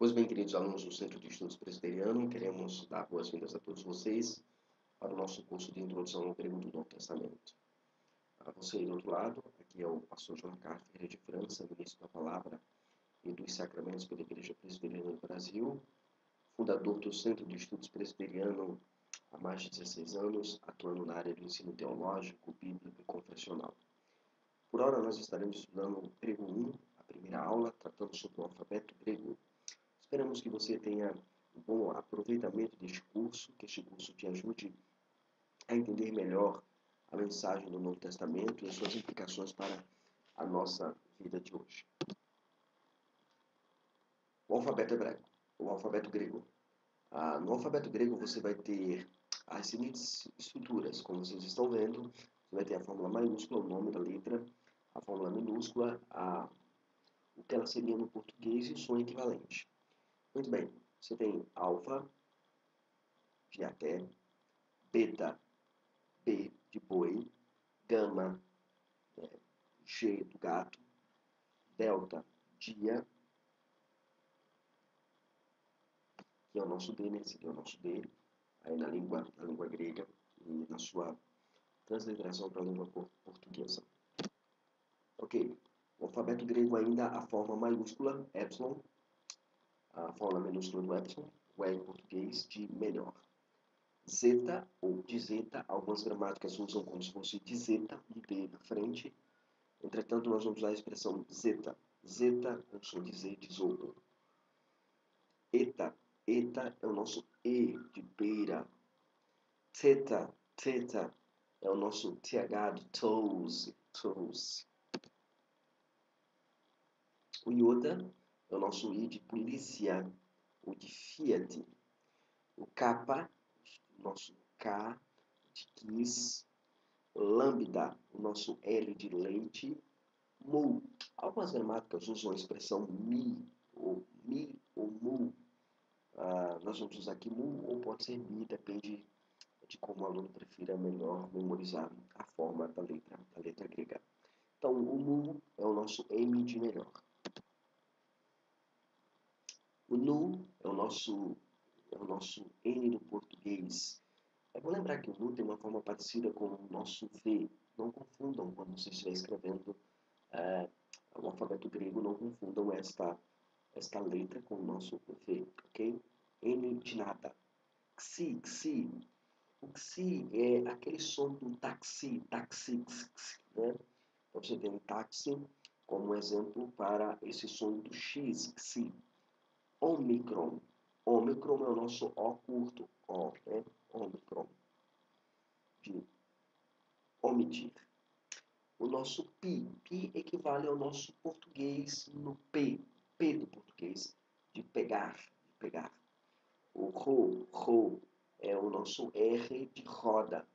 Pois bem, queridos alunos do Centro de Estudos Presbiteriano, queremos dar boas-vindas a todos vocês para o nosso curso de Introdução ao Grego do Novo Testamento. Para você aí do outro lado, aqui é o pastor João Ricardo Ferreira de França, ministro da Palavra e dos Sacramentos pela Igreja Presbiteriana do Brasil, fundador do Centro de Estudos Presbiteriano há mais de 16 anos, atuando na área do ensino teológico, bíblico e confessional. Por hora, nós estaremos estudando o Grego 1, a primeira aula, tratando sobre o alfabeto grego. Esperamos que você tenha um bom aproveitamento deste curso, que este curso te ajude a entender melhor a mensagem do Novo Testamento e as suas implicações para a nossa vida de hoje. O alfabeto hebraico, o alfabeto grego. No alfabeto grego você vai ter as seguintes estruturas, como vocês estão vendo. Você vai ter a fórmula maiúscula, o nome da letra, a fórmula minúscula, o que ela seria no português e o som equivalente. Muito bem, você tem alfa, de até, beta, B de boi, gama, G do gato, delta, dia, que é o nosso D, né? Esse aqui é o nosso D, aí na língua grega e na sua transliteração para a língua portuguesa. Ok, o alfabeto grego ainda a forma maiúscula, epsilon, a forma minúscula do epsilon, o E em português de melhor. Zeta ou dizeta, algumas gramáticas usam como se fosse dizeta, um D na frente. Entretanto, nós vamos usar a expressão zeta. Zeta, com som de Z, tesouro. Eta, eta é o nosso E de beira. Teta, teta é o nosso TH de toes, toes. O iota é o nosso I de polícia, ou de Fiat. O kappa, o nosso K de kiss. Lambda, o nosso L de leite. Mu. Algumas gramáticas usam a expressão mi ou mu. Nós vamos usar aqui mu ou pode ser mi, depende de como o aluno prefira melhor memorizar a forma da letra grega. Então, o mu é o nosso M de melhor. O nu é o nosso N do português. É bom lembrar que o nu tem uma forma parecida com o nosso V. Não confundam quando você estiver escrevendo o alfabeto grego, não confundam esta letra com o nosso V, ok? N de nada. Xi, xi. O xi é aquele som do taxi, né? Então você tem o táxi como exemplo para esse som do X, xi. Ômicron. Ômicron é o nosso O curto, O, né? Ômicron. De omitir. O nosso pi. Pi equivale ao nosso português no P. P do português, de pegar, de pegar. O ro é o nosso R de roda.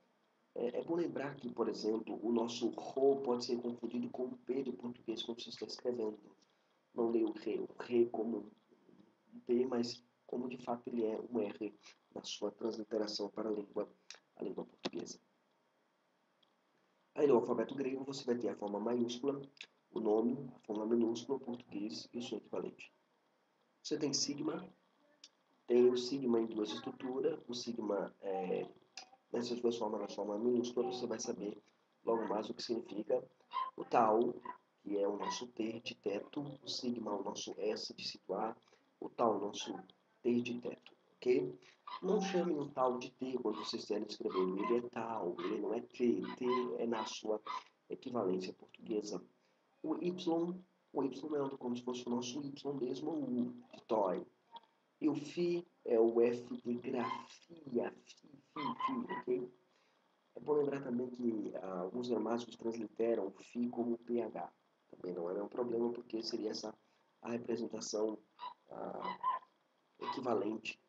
É bom lembrar que, por exemplo, o nosso ro pode ser confundido com o P do português quando você está escrevendo. Não leia o re como um P, mas como de fato ele é um R na sua transliteração para a língua portuguesa. Aí no alfabeto grego você vai ter a forma maiúscula, o nome, a forma minúscula, o português e o seu equivalente. Você tem sigma, tem o sigma em duas estruturas, o sigma nessas duas formas, na forma minúscula, você vai saber logo mais o que significa. O tau, que é o nosso T de teto, o sigma, o nosso S de situar, o tau, o nosso T de teto, ok? Não chamem o tal de T quando vocês estiverem escrevendo. Ele é tal, ele não é T. T é na sua equivalência portuguesa. O Y é como se fosse o nosso Y mesmo, o U de toy. E o Fi é o F de grafia, fi, ok? É bom lembrar também que alguns gramáticos transliteram o Fi como PH. Também não é um problema, porque seria essa a representação equivalente,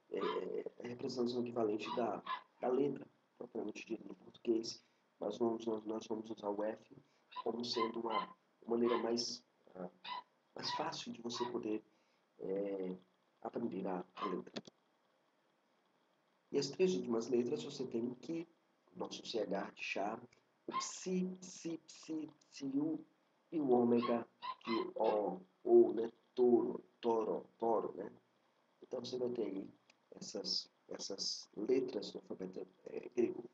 a representação equivalente da letra, propriamente dita no português, mas nós vamos usar o F como sendo uma maneira mais fácil de você poder aprender a letra. E as três últimas letras você tem o Ki, o nosso CH de chá, o Psi, Psi, Psi, Psiu, e o ômega de O, né? Toro, né? você vai ter aí essas letras do alfabeto grego.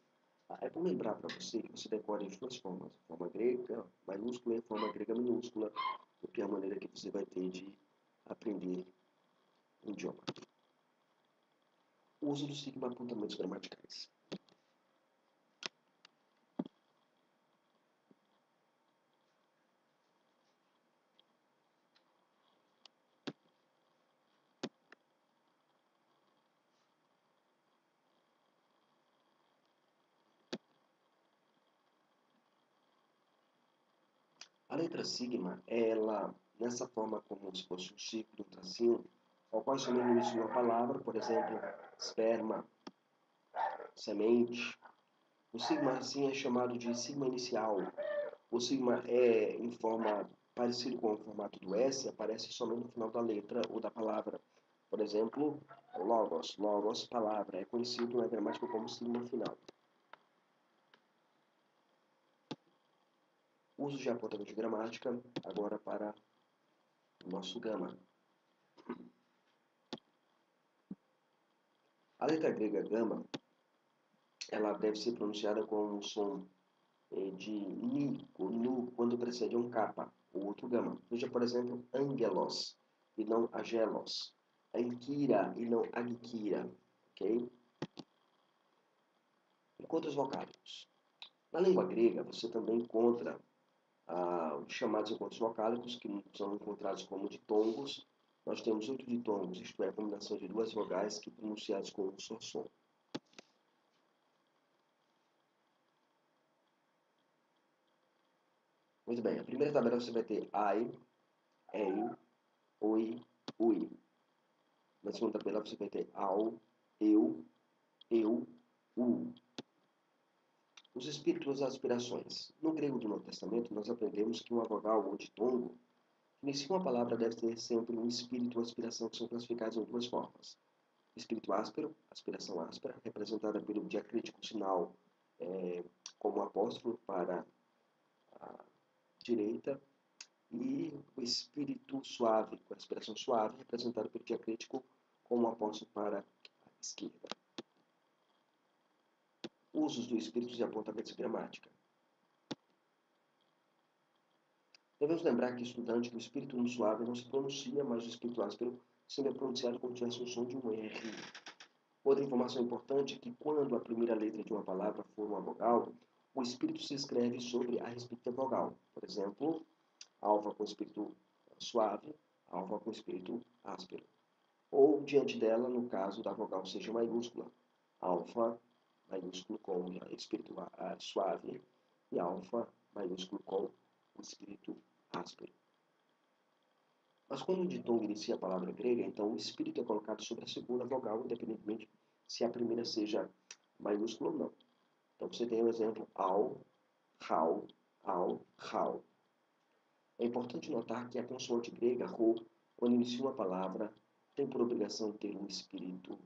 É bom lembrar para você que você decore as duas formas, a forma grega maiúscula e a forma grega minúscula, porque é a maneira que você vai ter de aprender um idioma. O uso do sigma apontamentos gramaticais. A letra sigma, ela, nessa forma como se fosse um círculo, um tracinho, ocorre somente no início de uma palavra, por exemplo, esperma, semente. O sigma, assim, é chamado de sigma inicial. O sigma é em forma parecido com o formato do S, aparece somente no final da letra ou da palavra. Por exemplo, logos, logos, palavra, é conhecido na gramática como sigma final. Uso de apontamento de gramática, agora para o nosso gama. A letra grega gama, ela deve ser pronunciada com um som de ni ou nu quando precede um kappa, ou outro gama. Veja, por exemplo, angelos e não agelos. Ankira e não agkira, ok? Encontros vocálicos. Na língua grega, você também encontra os chamados encontros vocálicos, que são encontrados como ditongos. Nós temos 8 ditongos, isto é, a combinação de duas vogais que pronunciados com um só som. Muito bem, a primeira tabela você vai ter ai, ei, oi, ui. Na segunda tabela você vai ter au, eu, u. Os espíritos e aspirações. No grego do Novo Testamento, nós aprendemos que uma vogal ou ditongo que inicia uma palavra deve ter sempre um espírito ou aspiração, que são classificados em duas formas. Espírito áspero, aspiração áspera, representada pelo diacrítico sinal como apóstrofo para a direita, e o espírito suave, com a aspiração suave, representado pelo diacrítico como apóstrofo para a esquerda. Usos do espírito e apontamentos de gramática. Devemos lembrar que, estudante, que o espírito no suave não se pronuncia, mas o espírito áspero sempre é pronunciado como se tivesse um som de um R. Outra informação importante é que, quando a primeira letra de uma palavra for uma vogal, o espírito se escreve sobre a respectiva vogal. Por exemplo, alfa com espírito suave, alfa com espírito áspero. Ou diante dela, no caso da vogal seja maiúscula, alfa maiúsculo com espírito suave e alfa maiúsculo com espírito áspero. Mas quando o ditongo inicia a palavra grega, então o espírito é colocado sobre a segunda vogal, independentemente se a primeira seja maiúscula ou não. Então você tem o exemplo au, rau, au, rau. É importante notar que a consoante grega, rho, quando inicia uma palavra, tem por obrigação ter um espírito